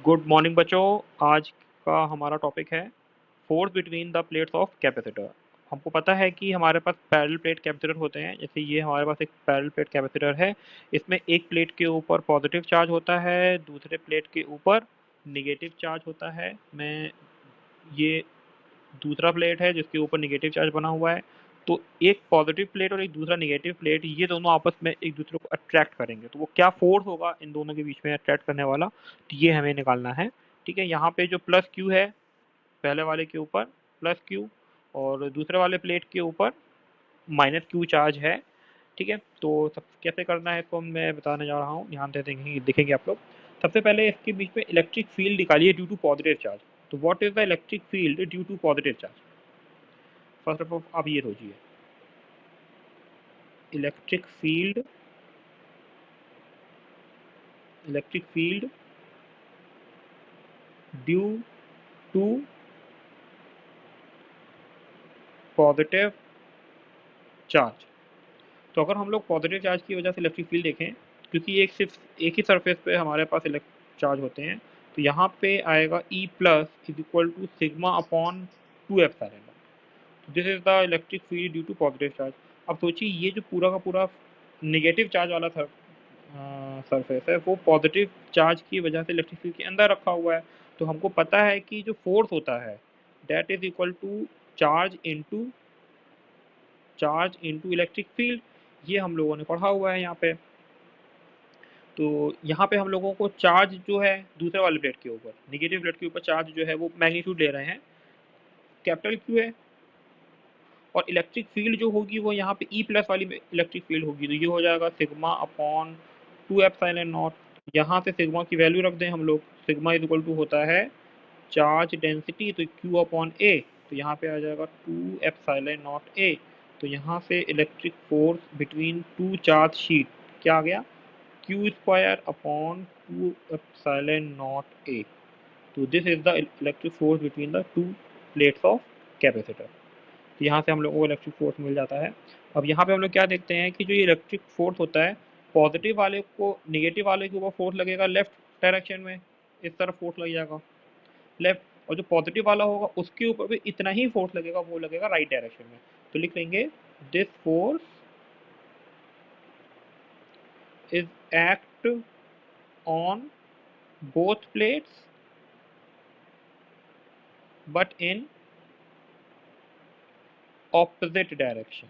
Good morning बच्चों। आज का हमारा टॉपिक है force between the plates of capacitor. हमको पता है कि हमारे पास पैरेलल प्लेट कैपेसिटर होते हैं। जैसे ये हमारे पास एक पैरेलल प्लेट कैपेसिटर है। इसमें एक प्लेट के ऊपर पॉजिटिव चार्ज होता है, दूसरे प्लेट के ऊपर निगेटिव चार्ज होता है। मैं ये दूसरा प्लेट है जिसके ऊपर निगेटिव चार्ज बना हुआ है। तो एक पॉजिटिव प्लेट और एक दूसरा निगेटिव प्लेट, ये दोनों आपस में एक दूसरे को अट्रैक्ट करेंगे। तो वो क्या फोर्स होगा इन दोनों के बीच में अट्रैक्ट करने वाला, तो ये हमें निकालना है। ठीक है, यहाँ पे जो प्लस क्यू है पहले वाले के ऊपर प्लस क्यू और दूसरे वाले प्लेट के ऊपर माइनस क्यू चार्ज है। ठीक है, तो सब कैसे करना है इसको मैं बताने जा रहा हूँ, ध्यान दे देंगे देखेंगे आप लोग। सबसे पहले इसके बीच में इलेक्ट्रिक फील्ड निकालिए ड्यू टू पॉजिटिव चार्ज। तो what is the electric field due to positive charge? First of all आप ये सोचिए, electric field electric field due to positive charge. तो अगर हम लोग पॉजिटिव चार्ज की वजह से इलेक्ट्रिक फील्ड देखें, क्योंकि एक सिर्फ एक ही सरफेस पे हमारे पास इलेक्ट्रिक चार्ज होते हैं, तो यहाँ पे आएगा E plus is equal to sigma upon 2 epsilon. This is the electric field due to positive charge. अब सोचिए ये जो पूरा का पूरा निगेटिव चार्ज वाला सरफेस है वो पॉजिटिव चार्ज की वजह से इलेक्ट्रिक फील्ड के अंदर रखा हुआ है। तो हमको पता है कि जो फोर्स होता है that is equal to charge into electric field. ये हम लोगों ने पढ़ा हुआ है यहाँ पे। तो यहाँ पे हम लोगों को चार्ज जो है दूसरे वाले प्लेट के ऊपर, निगेटिव प्लेट के ऊपर चार्ज जो है वो मैग्नीट्यूड ले रहे हैं, कैपिटल क्यू है। और इलेक्ट्रिक फील्ड जो होगी वो यहाँ पे ई प्लस वाली इलेक्ट्रिक फील्ड होगी। तो ये हो जाएगा सिग्मा अपॉन 2 एप्सिलॉन नॉट। यहाँ से सिग्मा की वैल्यू रख दें हम लोग। सिग्मा इज इक्वल टू होता है चार्ज डेंसिटी, तो क्यू अपॉन ए। तो यहाँ पे आ जाएगा 2 एप्सिलॉन नॉट ए। तो यहाँ से electric force between two charge sheet क्या आ गया, Q square upon 2 epsilon naught A. तो this is the electric force between the two plates of capacitor. तो यहाँ से हम लोगों को इलेक्ट्रिक फोर्स मिल जाता है। अब यहाँ पे हम लोग क्या देखते हैं कि जो ये इलेक्ट्रिक फोर्स होता है, पॉजिटिव वाले को निगेटिव वाले के ऊपर फोर्स लगेगा लेफ्ट डायरेक्शन में, इस तरफ फोर्स लग जाएगा लेफ्ट। और जो पॉजिटिव वाला होगा उसके ऊपर भी इतना ही फोर्स लगेगा, वो लगेगा राइट डायरेक्शन में। तो लिख लेंगे this force is act on both plates but in opposite direction.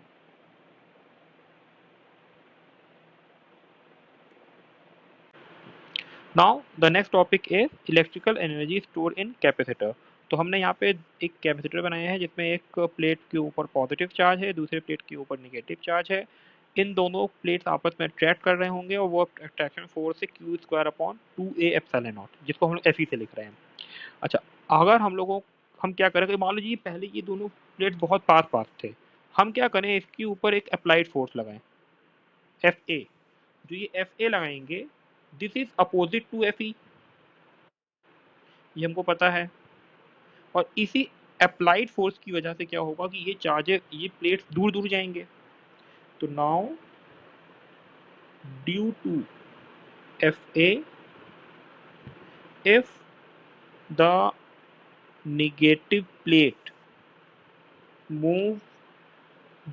Now the next topic is electrical energy stored in capacitor. तो हमने यहाँ पे एक कैपेसिटर बनाया है जिसमें एक प्लेट के ऊपर पॉजिटिव चार्ज है, दूसरे प्लेट के ऊपर निगेटिव चार्ज है। इन दोनों प्लेट्स आपस में अट्रैक्ट कर रहे होंगे और वो अट्रैक्शन फोर्स है Q square upon 2 a epsilon not, जिसको हम लोग एफ से लिख रहे हैं। अच्छा, अगर हम क्या करें, मान लीजिए पहले ये दोनों प्लेट बहुत पास पास थे, हम क्या करें इसके ऊपर एक अप्लाइड फोर्स लगाएं एफ ए। जो ये एफ ए लगाएंगे this is opposite to F E, ये हमको पता है। और इसी अप्लाइड फोर्स की वजह से क्या होगा कि ये प्लेट्स दूर दूर जाएंगे। तो now due to F A, if the negative plate move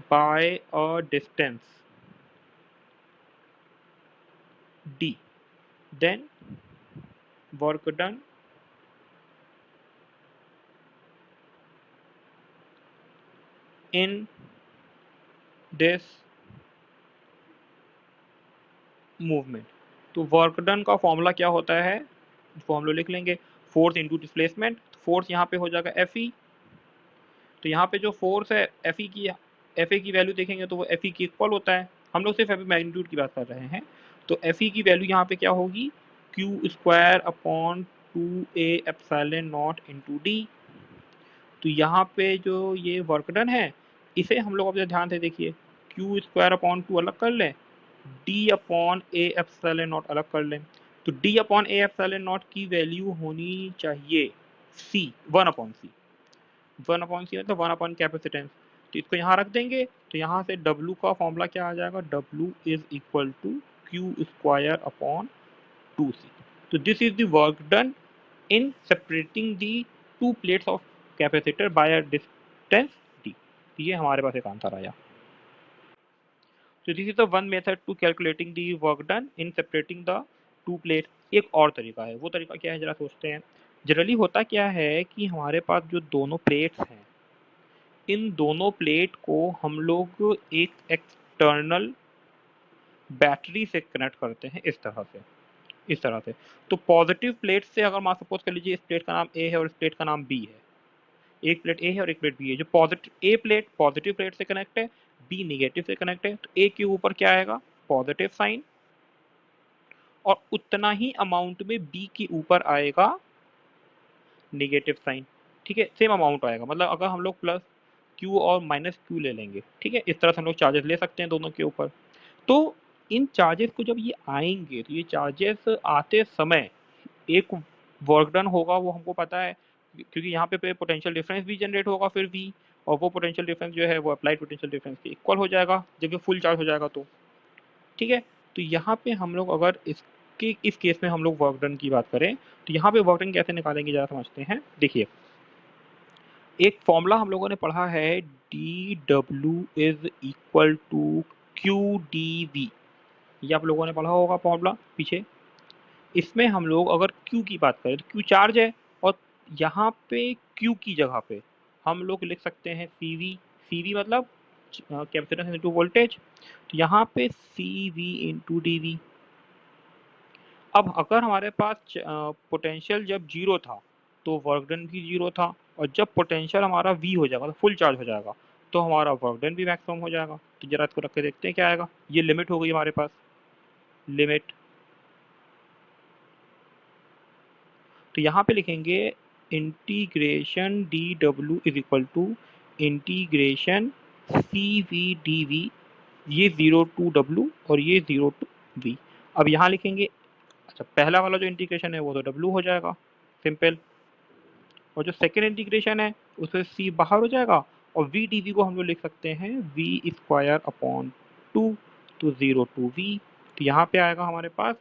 by a distance d, then work done in this movement. तो वर्क डन का फॉर्मूला क्या होता है, इसको हम लोग लिख लेंगे फोर्स इनटू डिस्प्लेसमेंट। फोर्स यहाँ पे हो जाएगा एफ ई। तो यहाँ पे जो फोर्स है एफ ए की वैल्यू देखेंगे तो वो एफ ई की इक्वल होता है। हम लोग सिर्फ अभी मैग्नीट्यूड की बात कर रहे हैं। तो एफ ई की वैल्यू यहाँ पे क्या होगी, Q square upon 2 a epsilon not into D. तो यहाँ पे जो ये वर्क डन है इसे हम लोग अपने ध्यान से देखिए, क्यू स्क्वायर अपॉन 2 अलग कर लें, D upon A epsilon not अलग कर लें। तो D upon A epsilon not की वैल्यू होनी चाहिए सी, 1/c। 1/c मतलब 1 कैपेसिटेंस। तो इसको यहाँ रख देंगे। तो यहाँ से W का फॉर्मूला क्या आ जाएगा, W is equal to q square upon 2c. So this is the work done in separating the two plates of capacitor by a distance d. ये हमारे पास एक आंसर आया. So this is the one method to calculating the work done in separating the two plates. एक और तरीका है, वो तरीका क्या है जरा सोचते हैं. जनरली होता क्या है कि हमारे पास जो दोनों प्लेट्स हैं, इन दोनों प्लेट को हम लोग एक एक्सटर्नल बैटरी से कनेक्ट करते हैं इस तरह से, इस तरह से. तो पॉजिटिव प्लेट से अगर मान सपोज कर लीजिए इस प्लेट का नाम ए है और इस प्लेट का नाम बी है. एक प्लेट ए है और एक प्लेट बी है. जो पॉजिटिव ए प्लेट पॉजिटिव प्लेट से कनेक्ट है, बी निगेटिव से कनेक्ट है. तो ए के ऊपर क्या आएगा, पॉजिटिव साइन, और उतना ही अमाउंट में बी के ऊपर आएगा निगेटिव साइन. ठीक है, सेम अमाउंट आएगा. मतलब अगर हम लोग प्लस क्यू और माइनस क्यू ले लेंगे, ठीक है, इस तरह से हम लोग चार्जेस ले सकते हैं दोनों के ऊपर. तो इन चार्जेस को जब ये आएंगे तो ये चार्जेस आते समय एक वर्क डन होगा, वो हमको पता है क्योंकि यहाँ पे पोटेंशियल डिफरेंस भी जनरेट होगा फिर भी, और वो पोटेंशियल डिफरेंस जो है वो अप्लाइड पोटेंशियल डिफरेंस के इक्वल हो जाएगा जब ये फुल चार्ज हो जाएगा तो. ठीक है, तो यहाँ पे हम लोग अगर इस केस में हम लोग वर्क डन की बात करें तो यहाँ पे वर्क डन कैसे निकालेंगे जरा समझते हैं. देखिए, एक फॉर्मूला हम लोगों ने पढ़ा है, D W is equal to Q D V. ये आप लोगों ने पढ़ा होगा फॉर्मूला पीछे. इसमें हम लोग अगर Q की बात करें तो Q चार्ज है, और यहाँ पे Q की जगह पे हम लोग लिख सकते हैं CV. CV मतलब कैपेसिटेंस इनटू वोल्टेज. तो यहाँ पे CV इंटू डी. अब अगर हमारे पास पोटेंशियल जब जीरो था तो वर्क डन भी जीरो था, और जब पोटेंशियल हमारा V हो जाएगा, फुल चार्ज हो जाएगा, तो हमारा वर्क डन भी मैक्सिमम हो जाएगा. तो जरा इसको रख के देखते हैं क्या आएगा. ये लिमिट हो गई हमारे पास, लिमिट. तो यहाँ पे लिखेंगे integration D W is equal to integration C V D V. ये 0 टू डब्ल्यू और ये 0 टू वी. अब यहाँ लिखेंगे, अच्छा पहला वाला जो इंटीग्रेशन है वो तो डब्ल्यू हो जाएगा, सिंपल. और जो सेकेंड इंटीग्रेशन है उसमें सी बाहर हो जाएगा, और वी डी वी को हम लोग लिख सकते हैं वी स्क्वायर अपॉन 2, तो 0 टू वी. तो यहाँ पे आएगा हमारे पास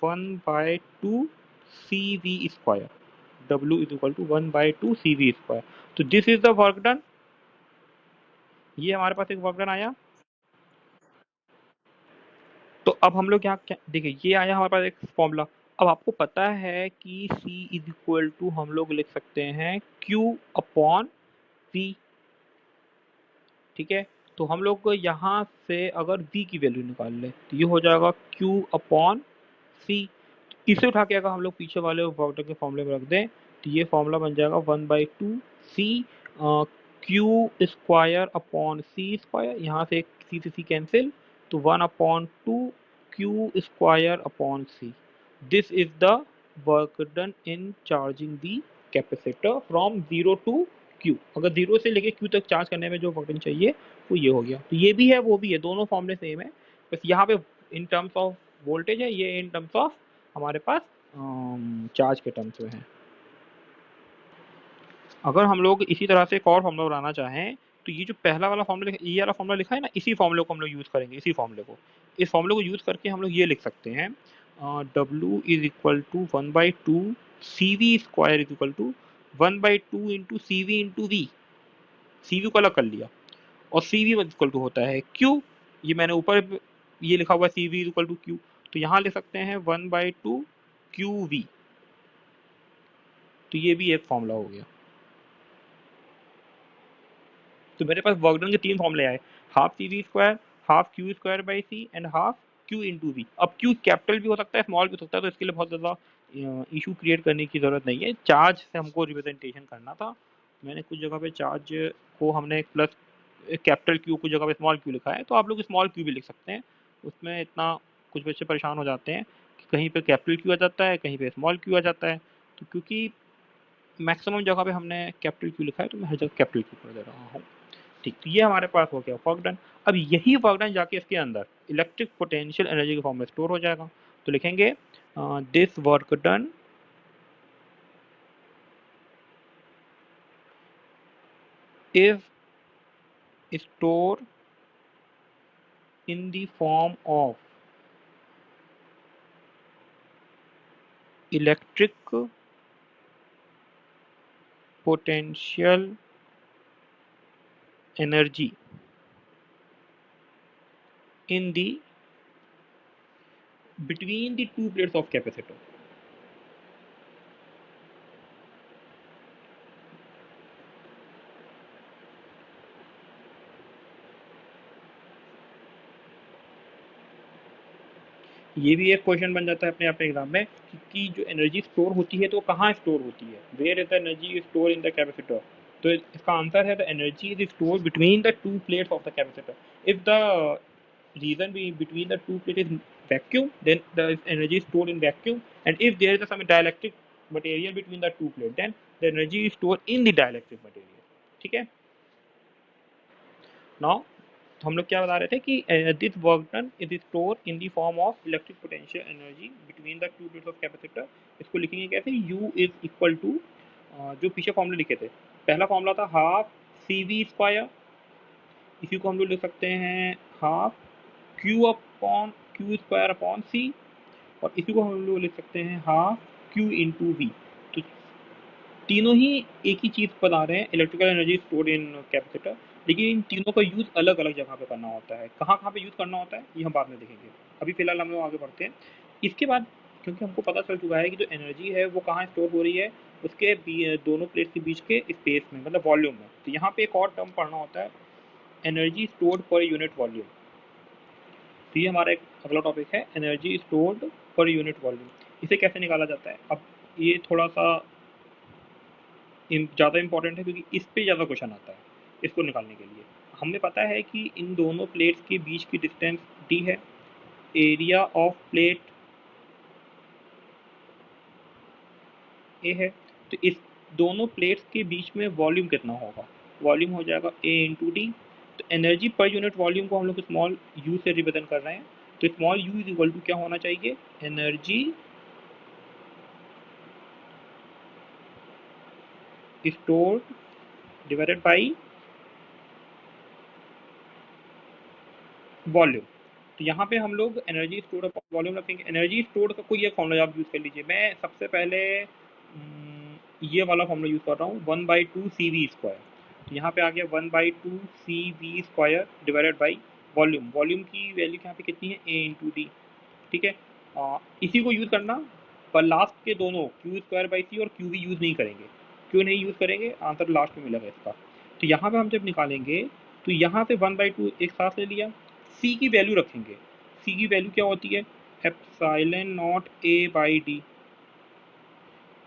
1/2 C V square. W is equal to 1/2 C V square. तो this is the work done. ये हमारे पास एक वर्क डन आया. तो अब हम लोग यहाँ क्या देखिए, ये आया हमारे पास एक फॉर्मूला. अब आपको पता है कि C इज इक्वल टू हम लोग लिख सकते हैं Q अपॉन V. ठीक है, तो हम लोग यहाँ से अगर V की वैल्यू निकाल लें तो ये हो जाएगा Q अपॉन C. इसे उठा के अगर हम लोग पीछे वाले वर्क के फॉर्मूले में रख दें तो ये फॉर्मूला बन जाएगा 1/2 C Q square upon C square. यहाँ से सी से सी कैंसिल, तो 1/2 Q square upon C. This is the work done in charging the capacitor from 0 to Q. अगर 0 से लेके Q तक चार्ज करने में जो वर्क डन चाहिए वो ये हो गया. तो ये भी है वो भी है, दोनों फॉर्मूले सेम है, बस यहाँ पे इन टर्म्स ऑफ वोल्टेज है, ये इन टर्म्स ऑफ हमारे पास चार्ज के टर्म्स में है. अगर हम लोग इसी तरह से एक और फॉर्मूला बनाना चाहें तो ये जो पहला वाला फॉर्मूला, ये वाला फॉर्मूला लिखा है ना, इसी फॉर्मूले को हम लोग यूज़ करेंगे. इसी फॉर्मूले को, इस फॉर्मूले को यूज़ करके हम लोग ये लिख सकते हैं W is equal to 1/2 C V square is equal to 1/2 into C V into V. C V को अलग कर लिया, और सी वी इक्वल टू होता है Q. ये मैंने ऊपर ये लिखा हुआ है सी वी इक्वल टू Q, तो यहाँ लिख सकते हैं 1/2 क्यू वी. तो ये भी एक फॉर्मूला हो गया. तो मेरे पास वर्क डन के तीन फॉर्मूले आए, half C V square, half Q square by C, and half Q into V. अब क्यू कैपिटल भी हो सकता है, स्मॉल भी हो सकता है, तो इसके लिए बहुत ज़्यादा इशू क्रिएट करने की ज़रूरत नहीं है. चार्ज से हमको रिप्रेजेंटेशन करना था, मैंने कुछ जगह पे चार्ज को हमने प्लस कैपिटल क्यू कुछ जगह पे स्मॉल क्यू लिखा है, तो आप लोग स्मॉल क्यू भी लिख सकते हैं. उसमें इतना कुछ बच्चे परेशान हो जाते हैं कि कहीं पे कैपिटल क्यू आ जाता है, कहीं पे स्मॉल क्यू आ जाता है. तो क्योंकि मैक्सिमम जगह पे हमने कैपिटल क्यू लिखा है तो मैं हर जगह कैपिटल क्यू कर दे रहा हूँ. ठीक, तो ये हमारे पास हो गया वर्क डन. अब यही वर्क डन जाके इसके अंदर इलेक्ट्रिक पोटेंशियल एनर्जी के फॉर्म में स्टोर हो जाएगा. तो लिखेंगे this work done is store in the form of electric potential energy in the between the two plates of capacitor. ये भी एक क्वेश्चन बन जाता है अपने अपने एग्जाम में कि जो एनर्जी स्टोर होती है तो कहाँ स्टोर होती है, where is the energy store in the capacitor. तो इसका आंसर है the energy is store between the two plates of the capacitor. If the reason being between the two plates is vacuum, then the energy is stored in vacuum, and if there is some dielectric material between the two plates, then the energy is stored in the dielectric material। ठीक है। Now हम लोग क्या बता रहे थे कि this work done is store in the form of electric potential energy between the two plates of capacitor. इसको लिखेंगे कैसे, U इज इक्वल टू जो पीछे फॉर्मूला लिखे थे, पहला फॉर्मूला था हाफ सी वी स्क्वायर, इसी को हम लोग लिख सकते हैं half Q upon Q square upon C, और इसी को हम लोग लिख सकते हैं हाफ क्यू इंटू वी। तो तीनों ही एक ही चीज़ बता रहे हैं, electrical energy stored in capacitor, लेकिन इन तीनों का यूज़ अलग अलग जगह पे करना होता है। कहाँ कहाँ पे यूज़ करना होता है ये हम बाद में देखेंगे, अभी फिलहाल हम लोग आगे बढ़ते हैं। इसके बाद क्योंकि हमको पता चल चुका है कि जो एनर्जी है वो कहाँ स्टोर हो रही है, उसके दोनों प्लेट के बीच के स्पेस में, मतलब वॉल्यूम में। तो यहाँ पे एक और टर्म पढ़ना होता है, energy stored per unit volume. तो ये हमारा एक अगला टॉपिक है, energy stored per unit volume. इसे कैसे निकाला जाता है, अब ये थोड़ा सा ज़्यादा इंपॉर्टेंट है क्योंकि इस पे ज़्यादा क्वेश्चन आता है। इसको निकालने के लिए हमें पता है कि इन दोनों प्लेट्स के बीच की डिस्टेंस डी है, एरिया ऑफ प्लेट ए है, तो इस दोनों प्लेट्स के बीच में वॉल्यूम कितना होगा, वॉल्यूम हो जाएगा ए इंटू डी। तो एनर्जी पर यूनिट वॉल्यूम को हम लोग स्मॉल यू से रिप्रेजेंट कर रहे हैं, तो small U is equal to क्या होना चाहिए, energy stored divided by volume. तो यहाँ पे हम लोग एनर्जी स्टोर्ड अपॉन वॉल्यूम रखेंगे। एनर्जी स्टोर्ड का कोई एक फॉर्मूला आप यूज़ कर लीजिए, मैं सबसे पहले ये वाला फॉर्मूला यूज़ कर रहा हूँ, 1/2 सी वी स्क्वायर। तो यहाँ पे आ गया 1/2 C V square divided by volume. Volume की वैल्यू यहाँ पे कितनी है, ए इंटू डी। ठीक है, इसी को यूज़ करना, पर लास्ट के दोनों क्यू स्क्वायर बाई सी और क्यू वी यूज़ नहीं करेंगे। क्यों नहीं यूज़ करेंगे, आंसर लास्ट में मिलेगा इसका। तो यहाँ पे हम जब निकालेंगे तो यहाँ पे 1/2 एक साथ ले लिया, सी की वैल्यू रखेंगे। सी की वैल्यू क्या होती है, epsilon naught A by D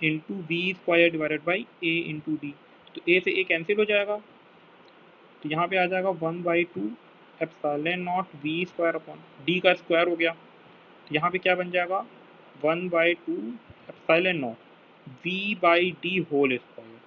into V square divided by A into D. तो ए से ए कैंसिल हो जाएगा, तो यहाँ पे आ जाएगा 1/2 epsilon naught V square upon D का स्क्वायर हो गया। तो यहाँ पे क्या बन जाएगा, 1/2 epsilon naught V by D whole square.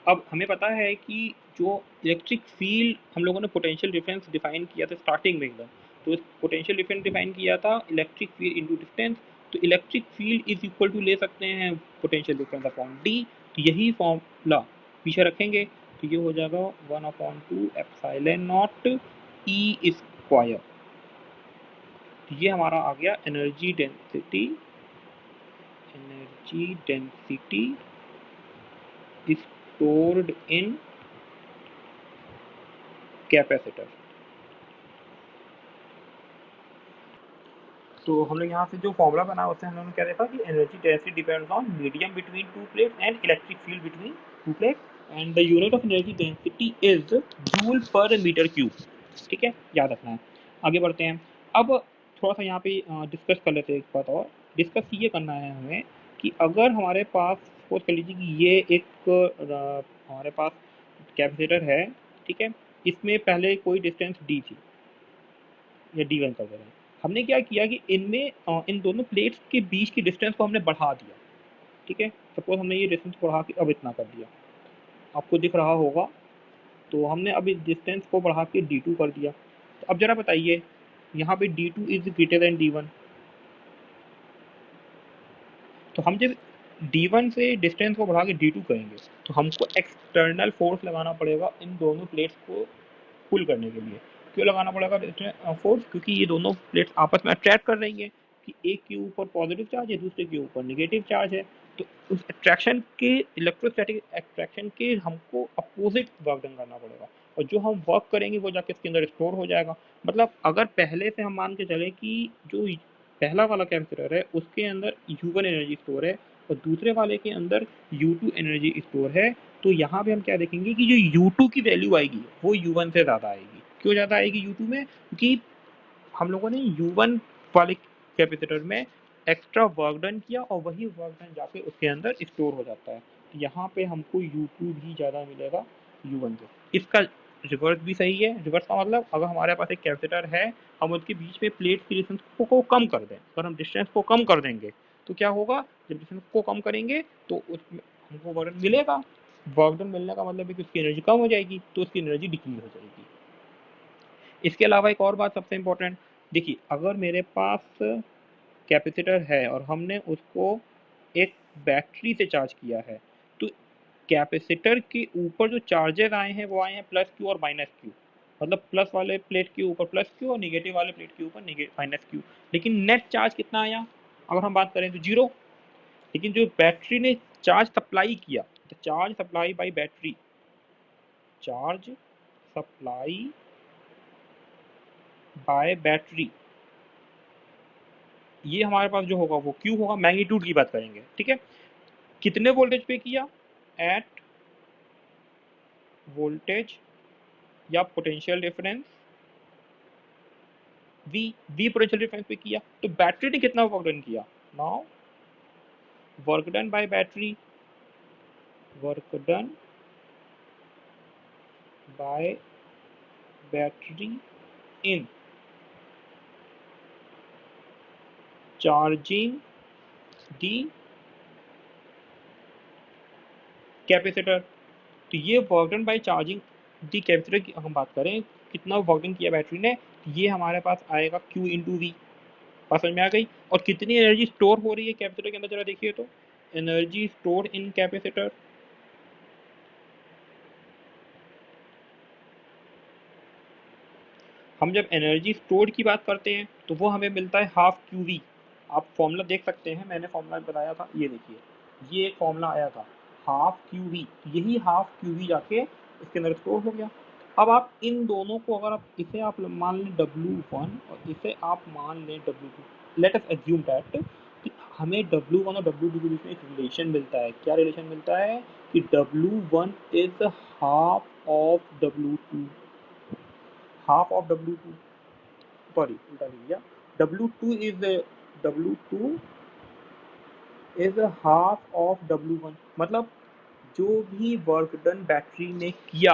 अब हमें पता है कि जो इलेक्ट्रिक फील्ड हम लोगों ने पोटेंशियल डिफरेंस डिफाइन किया था स्टार्टिंग में एकदम, तो पोटेंशियल डिफरेंस डिफाइन किया था इलेक्ट्रिक फील्ड इनटू डिस्टेंस। तो electric field is equal to ले सकते हैं पोटेंशियल डिफरेंस अपॉन डी। तो यही फॉर्मूला पीछे रखेंगे, तो ये हो जाएगा 1/2 एप्सिलॉन नॉट ई स्क्वायर। तो ये हमारा आ गया energy density, energy density stored in capacitor. तो हम लोग यहाँ से जो फॉर्मूला बना उससे हम लोगों ने क्या देखा कि energy density depends on medium between two plates and electric field between two plates and the unit of energy density is joule per metre cube. ठीक है, याद रखना है। आगे बढ़ते हैं। अब थोड़ा सा यहाँ पे डिस्कस कर लेते हैं एक बात और। डिस्कस ये करना है हमें कि अगर हमारे पास सपोज कर लीजिए कि ये एक हमारे पास कैपेसिटर है, ठीक है, इसमें पहले कोई डिस्टेंस डी थी या डी वन कर दे रहे हैं। हमने क्या किया कि इनमें इन दोनों प्लेट्स के बीच की डिस्टेंस को हमने बढ़ा दिया। ठीक है, सपोज हमने ये डिस्टेंस बढ़ा के अब इतना कर दिया, आपको दिख रहा होगा। तो हमने अब इस डिस्टेंस को बढ़ा के d2 कर दिया। तो अब जरा बताइए, यहाँ पे d2 is greater than d1, तो हम जब d1 से डिस्टेंस को बढ़ा के d2 करेंगे तो हमको एक्सटर्नल फोर्स लगाना पड़ेगा इन दोनों प्लेट्स को पुल करने के लिए। क्यों लगाना पड़ेगा फोर्स? क्योंकि ये दोनों प्लेट्स आपस में अट्रैक्ट कर रही हैं कि एक के ऊपर पॉजिटिव चार्ज है, दूसरे के ऊपर नेगेटिव चार्ज है। तो उस अट्रैक्शन के, इलेक्ट्रोस्टैटिक अट्रैक्शन के हमको अपोजिट वर्क डन करना पड़ेगा, और जो हम वर्क करेंगे वो जाके इसके अंदर स्टोर हो जाएगा। मतलब अगर पहले से हम मान के चले कि जो पहला वाला कैपेसिटर है उसके अंदर U1 एनर्जी स्टोर है और दूसरे वाले के अंदर U2 एनर्जी स्टोर है, तो यहाँ पे हम क्या देखेंगे कि जो U2 की वैल्यू आएगी वो U1 से ज़्यादा आएगी। क्यों ज़्यादा आएगी U2 में? क्योंकि हम लोगों ने U1 वाले कैपेसिटर में एक्स्ट्रा वर्क डन किया और वही वर्क डन जाके उसके अंदर स्टोर हो जाता है। तो यहाँ पे हमको U2 भी ज़्यादा मिलेगा U1 से। इसका रिवर्स भी सही है। रिवर्स का मतलब अगर हमारे पास एक कैपेसिटर है, हम उसके बीच में प्लेट की डिस्टेंस को कम कर दें, अगर हम डिस्टेंस को कम कर देंगे तो क्या होगा? जब डिस्टेंस को कम करेंगे तो उसमें हमको वर्क डन मिलेगा। वर्क डन मिलने का मतलब है कि उसकी एनर्जी कम हो जाएगी, तो उसकी एनर्जी डिक्रीज हो जाएगी। इसके अलावा एक और बात सबसे इम्पोर्टेंट, देखिए अगर मेरे पास कैपेसिटर है और हमने उसको एक बैटरी से चार्ज किया है, तो कैपेसिटर के ऊपर जो चार्जेस आए हैं वो आए हैं प्लस क्यू और माइनस क्यू। मतलब प्लस वाले प्लेट के ऊपर प्लस क्यू और निगेटिव वाले प्लेट के ऊपर माइनस क्यू। लेकिन नेट चार्ज कितना आया अगर हम बात करें तो जीरो। लेकिन जो बैटरी ने चार्ज सप्लाई किया, तो charge supply by battery, charge supply bye battery, ये हमारे पास जो होगा वो क्यू होगा। मैग्नीट्यूड की बात करेंगे, ठीक है। कितने वोल्टेज पे किया? एट वोल्टेज या potential difference V potential difference पे किया। तो बैटरी ने कितना वर्क डन किया? Now work done by battery, work done by battery in charging the capacitor. तो ये work done by charging the capacitor की हम बात करें, कितना वर्क डन किया बैटरी ने, ये हमारे पास आएगा Q इंटू वी। बात समझ में आ गई? और कितनी एनर्जी स्टोर हो रही है कैपेसिटर के अंदर जरा देखिए तो, एनर्जी स्टोर इन कैपेसिटर, हम जब एनर्जी स्टोर की बात करते हैं तो वो हमें मिलता है हाफ क्यू वी। आप फॉर्मूला देख सकते हैं, मैंने फॉर्मूला बताया था, ये देखिए ये एक फॉर्मूला आया था हाफ क्यू वी। यही हाफ क्यू वी जाके इसके अंदर स्टोर हो गया। अब आप इन दोनों को, अगर आप इसे आप मान लें W1 और इसे आप मान लें W2, let us assume that हमें W1 और W2 के बीच में एक रिलेशन मिलता है। क्या रिलेशन मिलता है? कि W1 is half of W2, half of W2, sorry उल्टा लिख दिया, W2 is W2 is half of W1। मतलब जो भी वर्क डन बैटरी ने किया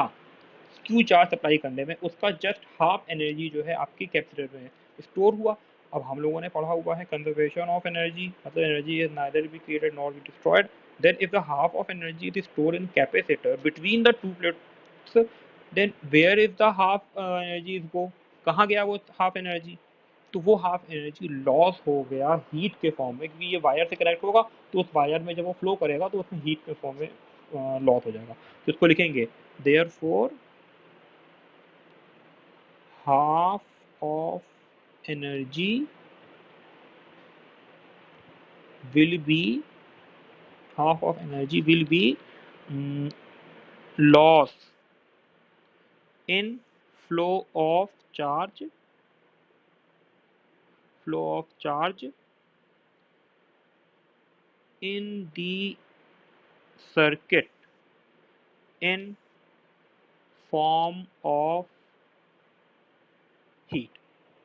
क्यू चार्ज सप्लाई करने में, उसका जस्ट हाफ एनर्जी जो है आपके कैपेसिटर में स्टोर हुआ। अब हम लोगों ने पढ़ा हुआ है कंजर्वेशन ऑफ एनर्जी, मतलब energy is neither be created not be destroyed. Then if the half of energy is stored in capacitor between the two plates, then where is the half energy is go, कहाँ गया वो half energy? तो वो half energy loss हो गया heat के form में, क्योंकि ये वायर से कनेक्ट होगा तो उस वायर में जब वो फ्लो करेगा तो उसमें हीट के फॉर्म में लॉस हो जाएगा। तो इसको लिखेंगे therefore half of energy will be half of energy will be loss in flow of charge, flow of charge in the circuit in form of heat.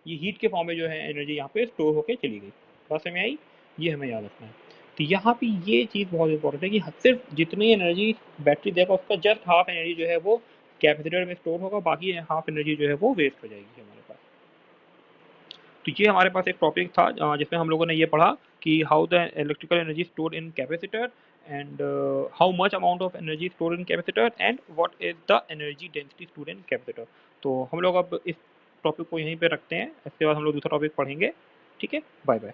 ये हीट के फॉर्म में जो है एनर्जी यहाँ पे स्टोर होके चली गई। बात समझ में आई? ये हमें याद रखना है। तो यहाँ पे ये चीज़ बहुत इंपॉर्टेंट है कि सिर्फ जितनी एनर्जी बैटरी देगा उसका जस्ट हाफ एनर्जी जो है वो कैपेसिटर में स्टोर होगा, बाकी हाफ एनर्जी जो है वो वेस्ट हो जाएगी हमारे पास। तो ये हमारे पास एक टॉपिक था जिसमें हम लोगों ने ये पढ़ा कि how the electrical energy store in capacitor and how much amount of energy store in capacitor and what is the energy density store in capacitor. तो हम लोग अब इस टॉपिक को यहीं पे रखते हैं, इसके बाद हम लोग दूसरा टॉपिक पढ़ेंगे। ठीक है, बाय बाय।